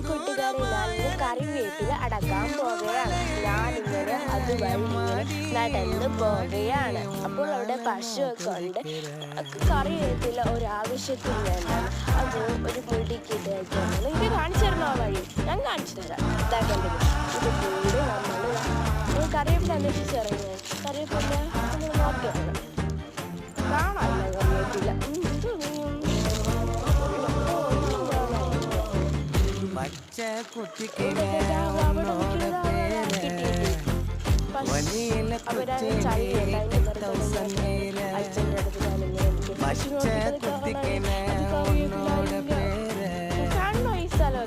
കൂട്ടുകാരെ ഞാനിന്ന് കറിവേപ്പില അടക്കാൻ പോവുകയാണ്. ഞാനിങ്ങനെ അതുവഴി ഇങ്ങനെ നടന്ന് പോവുകയാണ്. അപ്പോൾ അവിടെ പശുവൊക്കെ ഉണ്ട്. കറിവേപ്പില ഒരാവശ്യത്തിന് വേണ്ട അത് ഒരു മുടിക്കിട്ട് വെച്ചാൽ ഇത് കാണിച്ചു തരണോ ആ വഴി? ഞാൻ കാണിച്ചു തരാം. ഇതാക്കേണ്ടത് ഇത് കൂടി നമ്മൾ കറിവേപ്പില അന്വേഷിച്ചിറങ്ങിയ കറിവേപ്പില നമ്മൾ നോക്കിയിട്ടുണ്ട്. കാണാമല്ല കറിവേപ്പില കാണോ ഈ സ്ഥലം